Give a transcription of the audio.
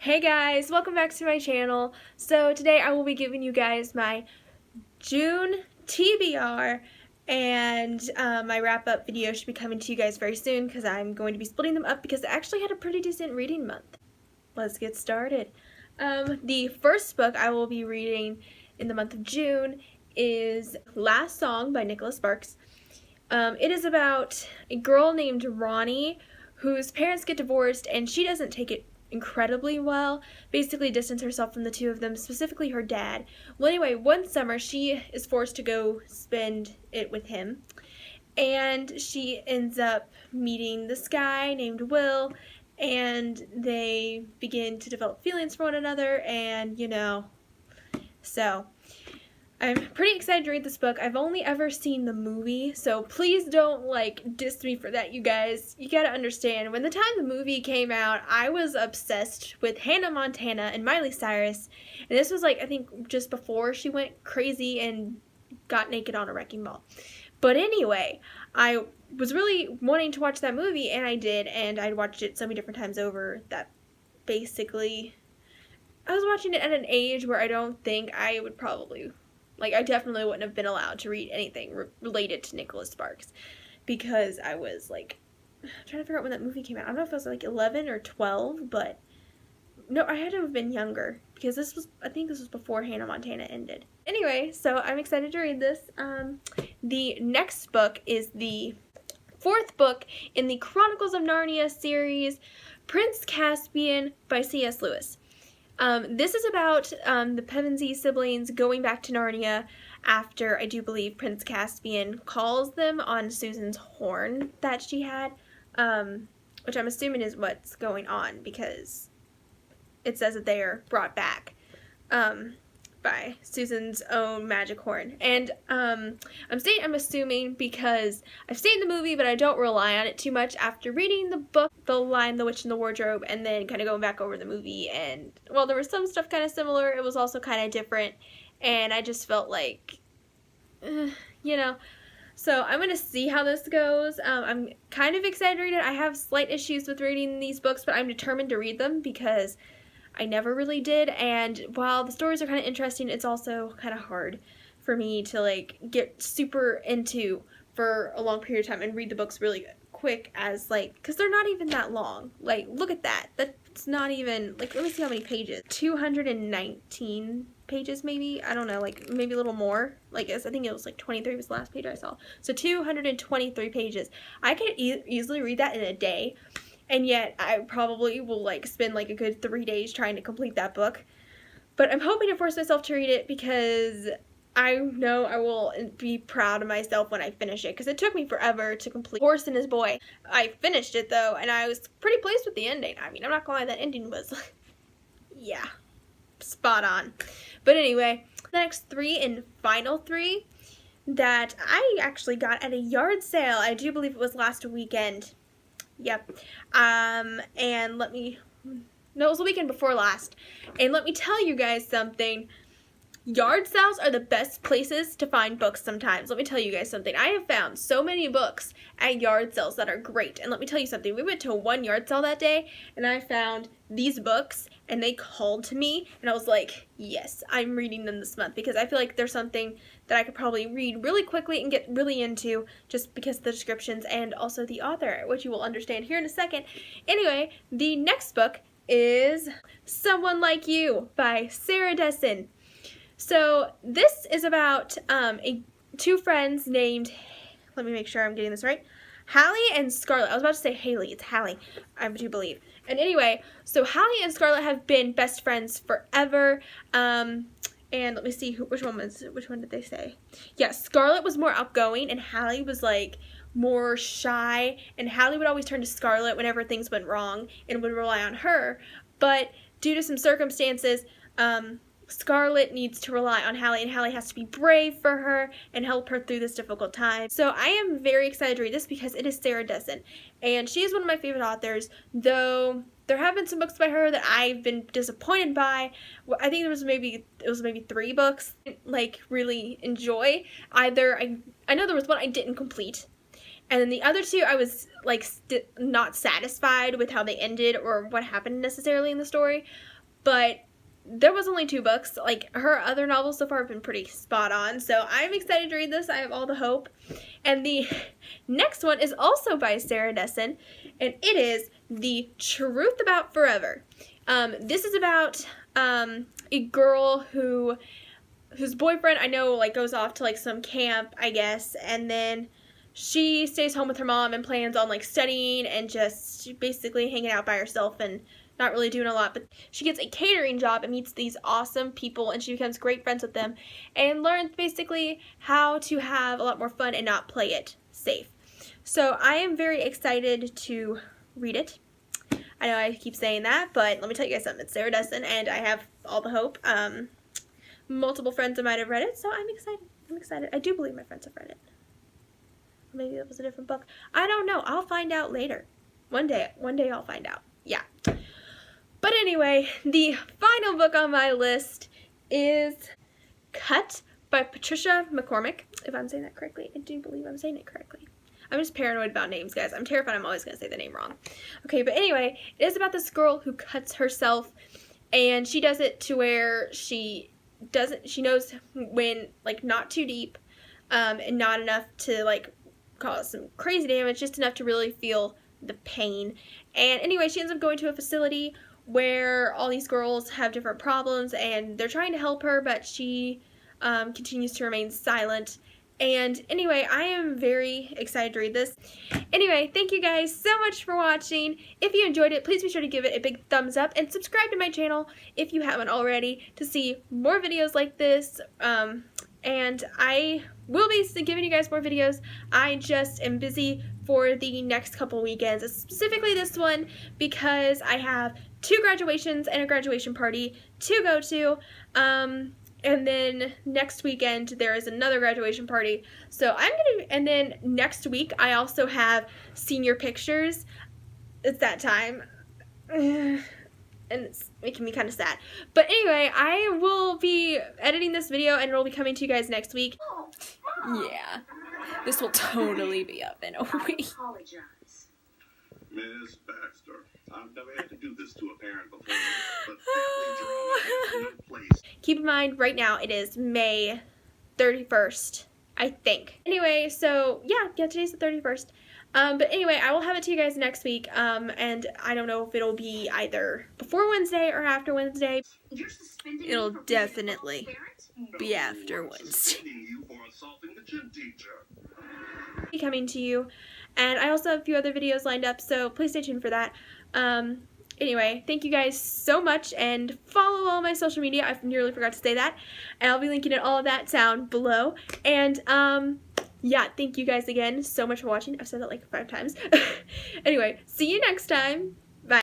Hey guys, welcome back to my channel. So today I will be giving you guys my June TBR and my wrap up video should be coming to you guys very soon because I'm going to be splitting them up because I actually had a pretty decent reading month. Let's get started. The first book I will be reading in the month of June is Last Song by Nicholas Sparks. It is about a girl named Ronnie whose parents get divorced and she doesn't take it incredibly well, basically distance herself from the two of them, specifically her dad. Well, anyway, one summer she is forced to go spend it with him, and she ends up meeting this guy named Will, and they begin to develop feelings for one another, and so I'm pretty excited to read this book. I've only ever seen the movie, so please don't, diss me for that, you guys. You gotta understand, when the time the movie came out, I was obsessed with Hannah Montana and Miley Cyrus, and this was, I think just before she went crazy and got naked on a wrecking ball. But anyway, I was really wanting to watch that movie, and I did, and I'd watched it so many different times over that basically I was watching it at an age where I don't think I would probably... I definitely wouldn't have been allowed to read anything related to Nicholas Sparks because I was, trying to figure out when that movie came out. I don't know if I was, 11 or 12, but no, I had to have been younger because I think this was before Hannah Montana ended. Anyway, so I'm excited to read this. The next book is the fourth book in the Chronicles of Narnia series, Prince Caspian by C.S. Lewis. This is about the Pevensie siblings going back to Narnia after, I do believe, Prince Caspian calls them on Susan's horn that she had, which I'm assuming is what's going on because it says that they are brought back by Susan's own magic horn. And I'm assuming because I've seen the movie, but I don't rely on it too much after reading the book, The Lion, the Witch, and the Wardrobe, and then kind of going back over the movie. And while there was some stuff kind of similar, it was also kind of different, and I just felt So I'm going to see how this goes. I'm kind of excited to read it. I have slight issues with reading these books, but I'm determined to read them because I never really did, and while the stories are kind of interesting, it's also kind of hard for me to, get super into for a long period of time and read the books really quick as, because they're not even that long. Look at that. That's not even, let me see how many pages. 219 pages, maybe? I don't know, maybe a little more. I think it was, 23 was the last page I saw. So 223 pages. I could easily read that in a day. And yet, I probably will, spend, a good 3 days trying to complete that book. But I'm hoping to force myself to read it because I know I will be proud of myself when I finish it. Because it took me forever to complete Horse and His Boy. I finished it, though, and I was pretty pleased with the ending. I mean, I'm not gonna lie, that ending was, yeah, spot on. But anyway, the next three and final three that I actually got at a yard sale. I do believe it was last weekend. Yep. And it was the weekend before last. And let me tell you guys something. Yard sales are the best places to find books sometimes. Let me tell you guys something. I have found so many books at yard sales that are great. And let me tell you something. We went to one yard sale that day, and I found these books, and they called to me, and I was like, yes, I'm reading them this month, because I feel like there's something that I could probably read really quickly and get really into just because of the descriptions and also the author, which you will understand here in a second. Anyway, the next book is Someone Like You by Sarah Dessen. So this is about two friends named, let me make sure I'm getting this right, Hallie and Scarlett. I was about to say Haley. It's Hallie, I do believe. And anyway, so Hallie and Scarlett have been best friends forever. And let me see which one did they say? Yeah, Scarlett was more outgoing and Hallie was more shy, and Hallie would always turn to Scarlett whenever things went wrong and would rely on her. But due to some circumstances, Scarlett needs to rely on Hallie, and Hallie has to be brave for her and help her through this difficult time. So I am very excited to read this because it is Sarah Dessen, and she is one of my favorite authors, though there have been some books by her that I've been disappointed by. I think it was maybe 3 books really enjoy. Either I know there was one I didn't complete, and then the other 2 I was not satisfied with how they ended or what happened necessarily in the story. but there was only 2 books. Like, her other novels so far have been pretty spot on, so I'm excited to read this. I have all the hope. And the next one is also by Sarah Dessen, and it is The Truth About Forever. This is about a girl whose boyfriend, I know, like, goes off to, like, some camp, I guess, and then she stays home with her mom and plans on, like, studying and just basically hanging out by herself and not really doing a lot. But she gets a catering job and meets these awesome people, and she becomes great friends with them and learns basically how to have a lot more fun and not play it safe. So I am very excited to read it. I know I keep saying that, but let me tell you guys something. It's Sarah Dessen, and I have all the hope. Multiple friends might have read it, so I'm excited. I'm excited. I do believe my friends have read it. Or maybe it was a different book. I don't know. I'll find out later. One day I'll find out. Yeah. But anyway, the final book on my list is Cut by Patricia McCormick. If I'm saying that correctly, I do believe I'm saying it correctly. I'm just paranoid about names, guys. I'm terrified I'm always going to say the name wrong. Okay, but anyway, it is about this girl who cuts herself, and she does it to where she knows when, like, not too deep, and not enough to, like, cause some crazy damage, just enough to really feel the pain. And anyway, she ends up going to a facility where all these girls have different problems, and they're trying to help her, but she continues to remain silent. And anyway, I am very excited to read this. Anyway, thank you guys so much for watching. If you enjoyed it, please be sure to give it a big thumbs up and subscribe to my channel if you haven't already to see more videos like this. And I will be giving you guys more videos. I just am busy for the next couple weekends, specifically this one, because I have 2 graduations and a graduation party to go to. And then next weekend there is another graduation party. So and then next week I also have senior pictures. It's that time. And it's making me kind of sad. But anyway, I will be editing this video and it will be coming to you guys next week. Yeah. This will totally be up in a week. Miss Baxter, I've never had to do this to a parent before, but family drama has no place. Keep in mind, right now it is May 31st, I think. Anyway, so yeah, today's the 31st. But anyway, I will have it to you guys next week, and I don't know if it'll be either before Wednesday or after Wednesday. It'll definitely be after Wednesday. Be coming to you, and I also have a few other videos lined up, so please stay tuned for that. Anyway, thank you guys so much, and follow all my social media. I nearly forgot to say that, and I'll be linking in all of that down below. And yeah, thank you guys again so much for watching. I've said that like 5 times. Anyway, see you next time.